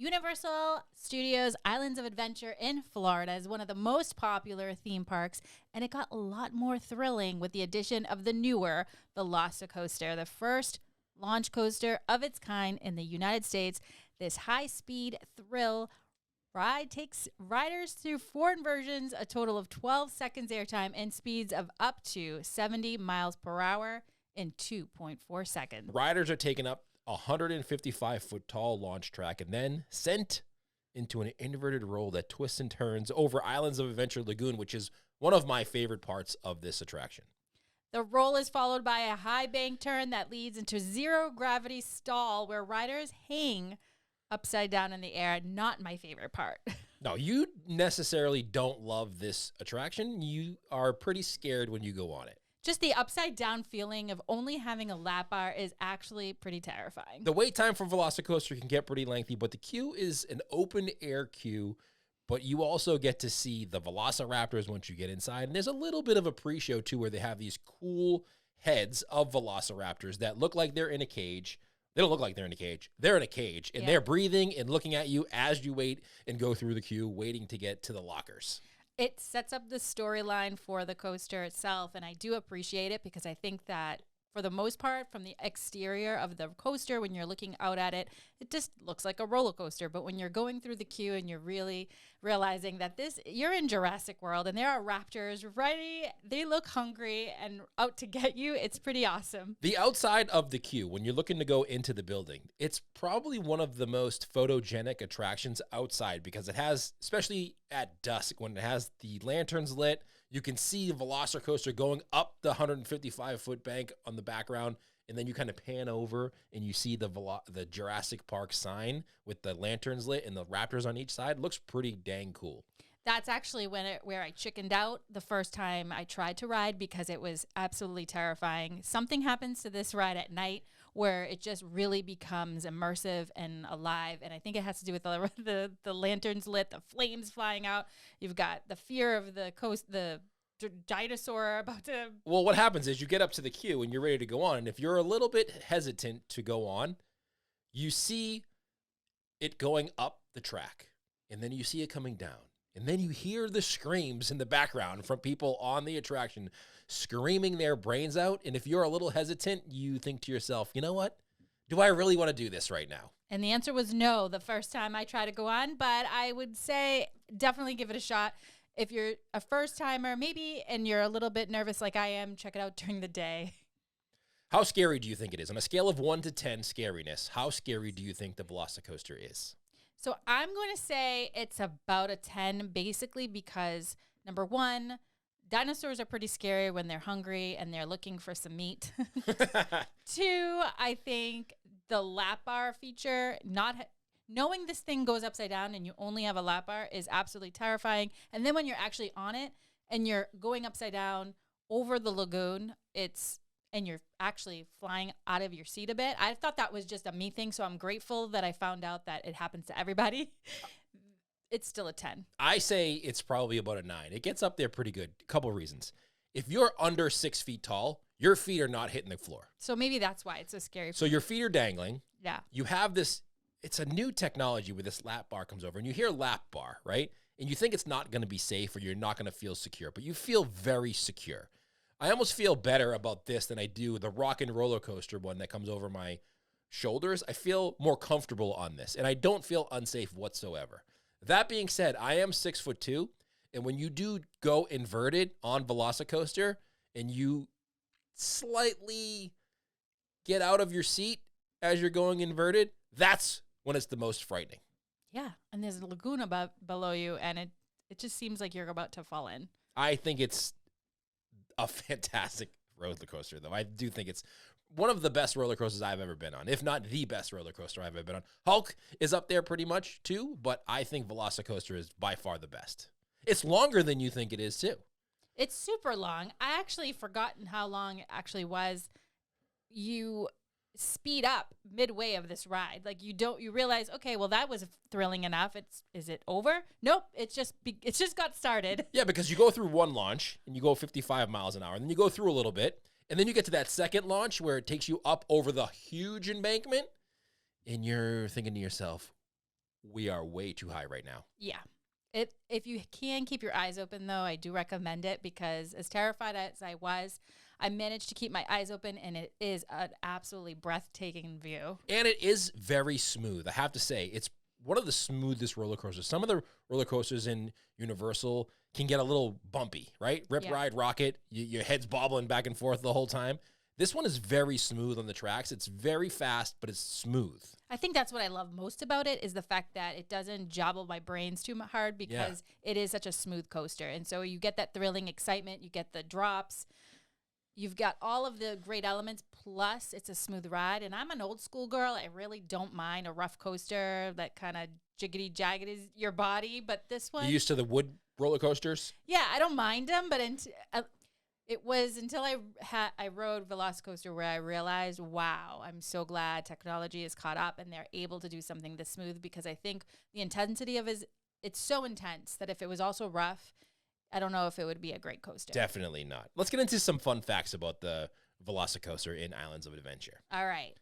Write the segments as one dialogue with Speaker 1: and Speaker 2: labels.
Speaker 1: Universal Studios Islands of Adventure in Florida is one of the most popular theme parks, and it got a lot more thrilling with the addition of the newer Velocicoaster, the first launch coaster of its kind in the United States. This high-speed thrill ride takes riders through 4 inversions, a total of 12 seconds airtime, and speeds of up to 70 miles per hour in 2.4 seconds.
Speaker 2: Riders are taken up a 155-foot tall launch track and then sent into an inverted roll that twists and turns over Islands of Adventure Lagoon, which is one of my favorite parts of this attraction.
Speaker 1: The roll is followed by a high bank turn that leads into zero gravity stall where riders hang upside down in the air. Not my favorite part.
Speaker 2: No, you necessarily don't love this attraction. You are pretty scared when you go on it.
Speaker 1: Just the upside down feeling of only having a lap bar is actually pretty terrifying.
Speaker 2: The wait time for Velocicoaster can get pretty lengthy, but the queue is an open air queue, but you also get to see the Velociraptors once you get inside. And there's a little bit of a pre-show too, where they have these cool heads of Velociraptors that look like they're in a cage. They don't look like they're in a cage. They're in a cage, and they're breathing and looking at you as you wait and go through the queue, waiting to get to the lockers.
Speaker 1: It sets up the storyline for the coaster itself, and I do appreciate it because I think that for the most part, from the exterior of the coaster, when you're looking out at it, it just looks like a roller coaster. But when you're going through the queue and you're really realizing that you're in Jurassic World and there are raptors ready, they look hungry and out to get you, it's pretty awesome.
Speaker 2: The outside of the queue, when you're looking to go into the building, it's probably one of the most photogenic attractions outside because it has, especially at dusk, when it has the lanterns lit, you can see the Velocicoaster going up the 155-foot bank on the background, and then you kind of pan over and you see the Jurassic Park sign with the lanterns lit and the raptors on each side. It looks pretty dang cool.
Speaker 1: That's actually where I chickened out the first time I tried to ride because it was absolutely terrifying. Something happens to this ride at night where it just really becomes immersive and alive, and I think it has to do with the lanterns lit, the flames flying out. You've got the fear of the dinosaur about to...
Speaker 2: Well, what happens is you get up to the queue and you're ready to go on, and if you're a little bit hesitant to go on, you see it going up the track, and then you see it coming down. And then you hear the screams in the background from people on the attraction screaming their brains out. And if you're a little hesitant, you think to yourself, you know what? Do I really want to do this right now?
Speaker 1: And the answer was no the first time I tried to go on, but I would say definitely give it a shot. If you're a first timer, maybe, and you're a little bit nervous like I am, check it out during the day.
Speaker 2: How scary do you think it is? On a scale of 1 to 10 scariness, how scary do you think the Velocicoaster is?
Speaker 1: So I'm going to say it's about a 10, basically because, number one, dinosaurs are pretty scary when they're hungry and they're looking for some meat. 2, I think the lap bar feature, knowing this thing goes upside down and you only have a lap bar is absolutely terrifying. And then when you're actually on it and you're going upside down over the lagoon, and you're actually flying out of your seat a bit. I thought that was just a me thing, so I'm grateful that I found out that it happens to everybody. It's still a 10.
Speaker 2: I say it's probably about a 9. It gets up there pretty good. A couple of reasons. If you're under 6 feet tall, your feet are not hitting the floor.
Speaker 1: So maybe that's why it's so scary.
Speaker 2: So your feet are dangling.
Speaker 1: Yeah.
Speaker 2: You have this, it's a new technology where this lap bar comes over, and you hear lap bar, right? And you think it's not going to be safe or you're not going to feel secure, but you feel very secure. I almost feel better about this than I do the rock and roller coaster one that comes over my shoulders. I feel more comfortable on this, and I don't feel unsafe whatsoever. That being said, I am 6'2", and when you do go inverted on Velocicoaster and you slightly get out of your seat as you're going inverted, that's when it's the most frightening.
Speaker 1: Yeah, and there's a lagoon below you, and it just seems like you're about to fall in.
Speaker 2: I think it's a fantastic roller coaster, though. I do think it's one of the best roller coasters I've ever been on, if not the best roller coaster I've ever been on. Hulk is up there pretty much, too, but I think Velocicoaster is by far the best. It's longer than you think it is, too.
Speaker 1: It's super long. I actually forgotten how long it actually was. You speed up midway of this ride. Like you realize, okay, well that was thrilling enough. Is it over? Nope. It's just got started.
Speaker 2: Yeah, because you go through one launch and you go 55 miles an hour, and then you go through a little bit, and then you get to that second launch where it takes you up over the huge embankment, and you're thinking to yourself, we are way too high right now.
Speaker 1: Yeah. If you can keep your eyes open, though, I do recommend it because as terrified as I was, I managed to keep my eyes open, and it is an absolutely breathtaking view.
Speaker 2: And it is very smooth. I have to say, it's one of the smoothest roller coasters. Some of the roller coasters in Universal can get a little bumpy, right? Rip, ride, rocket. Your head's bobbling back and forth the whole time. This one is very smooth on the tracks. It's very fast, but it's smooth.
Speaker 1: I think that's what I love most about it is the fact that it doesn't jobble my brains too hard because it is such a smooth coaster. And so you get that thrilling excitement. You get the drops. You've got all of the great elements, plus it's a smooth ride. And I'm an old school girl. I really don't mind a rough coaster that kind of jiggity-jaggedy your body. But this one...
Speaker 2: You used to the wood roller coasters?
Speaker 1: Yeah, I don't mind them, but it was until I rode Velocicoaster where I realized, wow, I'm so glad technology is caught up and they're able to do something this smooth because I think the intensity of it's so intense that if it was also rough, I don't know if it would be a great coaster.
Speaker 2: Definitely not. Let's get into some fun facts about the Velocicoaster in Islands of Adventure.
Speaker 1: All right.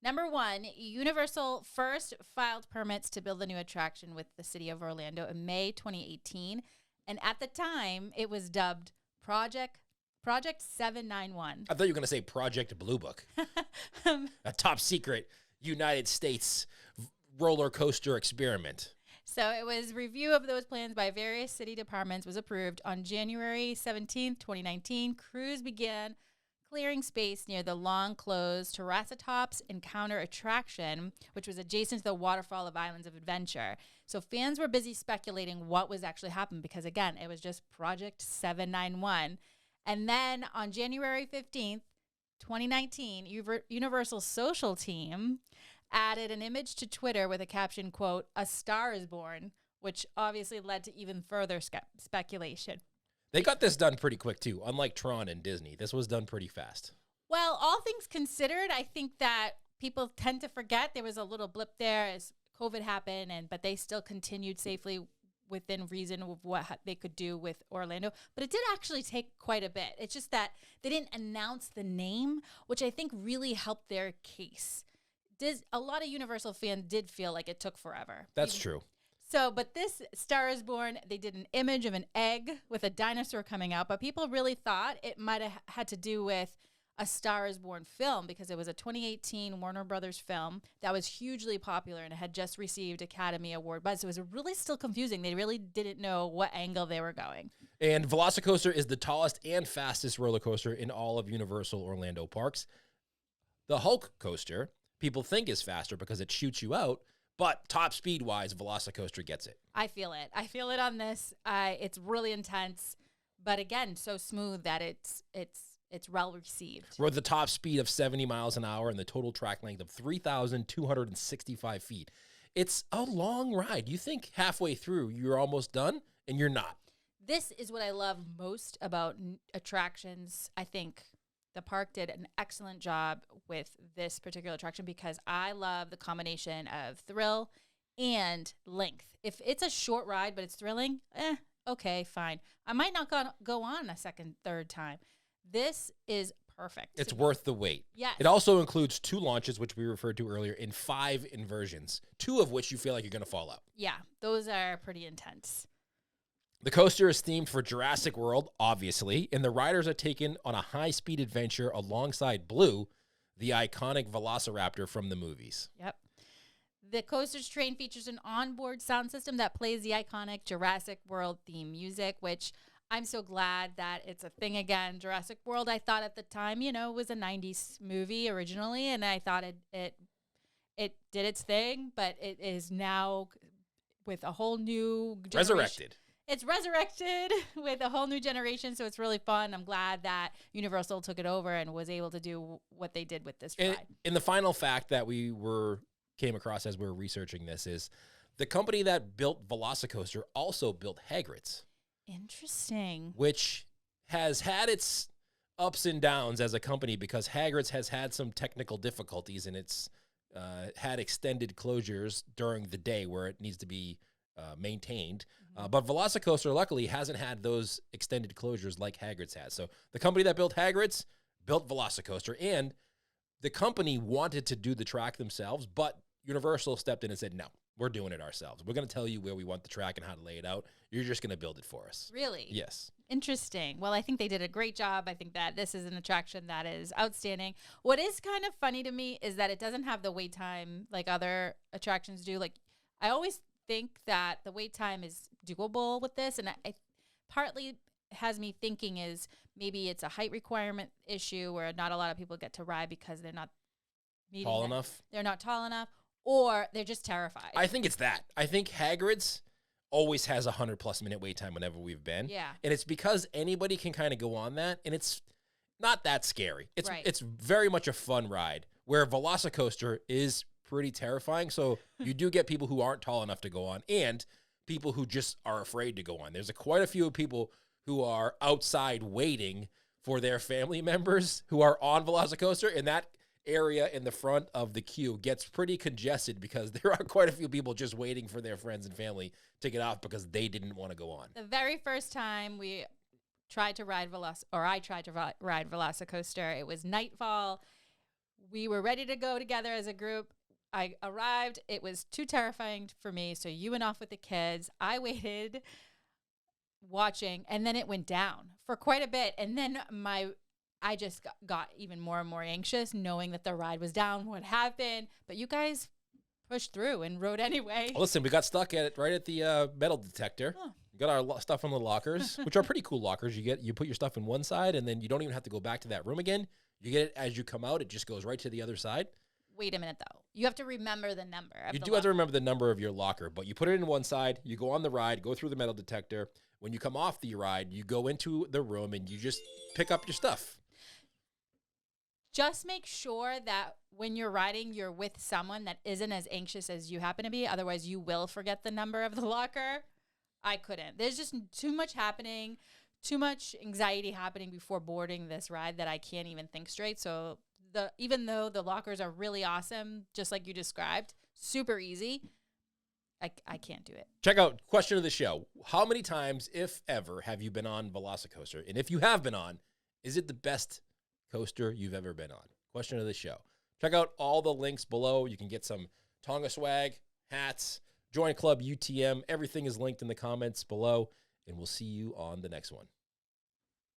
Speaker 1: Number 1, Universal first filed permits to build the new attraction with the city of Orlando in May 2018. And at the time, it was dubbed Project 791.
Speaker 2: I thought you were going to say Project Blue Book. A top secret United States roller coaster experiment.
Speaker 1: So it was review of those plans by various city departments was approved on January 17th, 2019. Crews began clearing space near the long-closed Terracetops Encounter attraction, which was adjacent to the waterfall of Islands of Adventure. So fans were busy speculating what was actually happening because, again, it was just Project 791. And then on January 15th, 2019, Universal's social team added an image to Twitter with a caption, quote, "A star is born," which obviously led to even further speculation.
Speaker 2: They got this done pretty quick, too. Unlike Tron and Disney, this was done pretty fast.
Speaker 1: Well, all things considered, I think that people tend to forget there was a little blip there as COVID happened, but they still continued safely within reason of what they could do with Orlando. But it did actually take quite a bit. It's just that they didn't announce the name, which I think really helped their case. A lot of Universal fans did feel like it took forever.
Speaker 2: That's true.
Speaker 1: So, but this Star is Born, they did an image of an egg with a dinosaur coming out, but people really thought it might have had to do with a Star is Born film because it was a 2018 Warner Brothers film that was hugely popular and it had just received Academy Award buzz. So it was really still confusing. They really didn't know what angle they were going.
Speaker 2: And Velocicoaster is the tallest and fastest roller coaster in all of Universal Orlando parks. The Hulk coaster, people think is faster because it shoots you out, but top speed-wise, Velocicoaster gets it.
Speaker 1: I feel it. I feel it on this. It's really intense, but again, so smooth that it's well received.
Speaker 2: We're at the top speed of 70 miles an hour and the total track length of 3,265 feet. It's a long ride. You think halfway through you're almost done, and you're not.
Speaker 1: This is what I love most about attractions. I think the park did an excellent job with this particular attraction because I love the combination of thrill and length. If it's a short ride, but it's thrilling, okay, fine. I might not go on a second, third time. This is perfect.
Speaker 2: It's worth the wait.
Speaker 1: Yes.
Speaker 2: It also includes 2 launches, which we referred to earlier, in 5 inversions, 2 of which you feel like you're going to fall out.
Speaker 1: Yeah, those are pretty intense.
Speaker 2: The coaster is themed for Jurassic World, obviously, and the riders are taken on a high-speed adventure alongside Blue, the iconic velociraptor from the movies.
Speaker 1: Yep. The coaster's train features an onboard sound system that plays the iconic Jurassic World theme music, which I'm so glad that it's a thing again. Jurassic World, I thought at the time, was a 90s movie originally, and I thought it did its thing, but it is now with a whole new generation.
Speaker 2: Resurrected.
Speaker 1: It's resurrected with a whole new generation, so it's really fun. I'm glad that Universal took it over and was able to do what they did with this ride.
Speaker 2: And the final fact that we came across as we were researching this is the company that built Velocicoaster also built Hagrid's.
Speaker 1: Interesting.
Speaker 2: Which has had its ups and downs as a company because Hagrid's has had some technical difficulties and it's had extended closures during the day where it needs to be maintained. But Velocicoaster, luckily, hasn't had those extended closures like Hagrid's has. So the company that built Hagrid's built Velocicoaster, and the company wanted to do the track themselves, but Universal stepped in and said, no, We're doing it ourselves. We're going to tell you where we want the track and how to lay it out. You're just going to build it for us.
Speaker 1: Really?
Speaker 2: Yes.
Speaker 1: Interesting. Well, I think they did a great job. I think that this is an attraction that is outstanding. What is kind of funny to me is that it doesn't have the wait time like other attractions do. Like, I always think that the wait time is doable with this, and I partly has me thinking is maybe it's a height requirement issue where not a lot of people get to ride because they're not
Speaker 2: Tall enough.
Speaker 1: They're not tall enough, or they're just terrified.
Speaker 2: I think it's that. I think Hagrid's always has a 100+ minute wait time whenever we've been.
Speaker 1: Yeah.
Speaker 2: And it's because anybody can kind of go on that, and it's not that scary. It's
Speaker 1: Right.
Speaker 2: It's very much a fun ride, where Velocicoaster is pretty terrifying. So you do get people who aren't tall enough to go on, and people who just are afraid to go on. There's quite a few people who are outside waiting for their family members who are on Velocicoaster, and that area in the front of the queue gets pretty congested because there are quite a few people just waiting for their friends and family to get off because they didn't want to go on.
Speaker 1: The very first time we tried to ride I tried to ride Velocicoaster, it was nightfall. We were ready to go together as a group. I arrived. It was too terrifying for me, so you went off with the kids. I waited watching, and then it went down for quite a bit, and then I just got even more and more anxious knowing that the ride was down, what happened. But you guys pushed through and rode anyway.
Speaker 2: Well, listen, we got stuck right at the metal detector.
Speaker 1: Huh.
Speaker 2: We got our stuff in the lockers, which are pretty cool lockers. You put your stuff in one side, and then you don't even have to go back to that room again. You get it as you come out. It just goes right to the other side.
Speaker 1: Wait a minute, though. You have to remember the number.
Speaker 2: You do have to remember the number of your locker, but you put it in one side. You go on the ride, go through the metal detector. When you come off the ride, you go into the room, and you just pick up your stuff.
Speaker 1: Just make sure that when you're riding, you're with someone that isn't as anxious as you happen to be. Otherwise, you will forget the number of the locker. I couldn't. There's just too much happening, too much anxiety happening before boarding this ride that I can't even think straight. So even though the lockers are really awesome, just like you described, super easy, I can't do it.
Speaker 2: Check out question of the show. How many times, if ever, have you been on Velocicoaster? And if you have been on, is it the best coaster you've ever been on? Question of the show. Check out all the links below. You can get some Tonga swag, hats, join Club UTM. Everything is linked in the comments below, and we'll see you on the next one.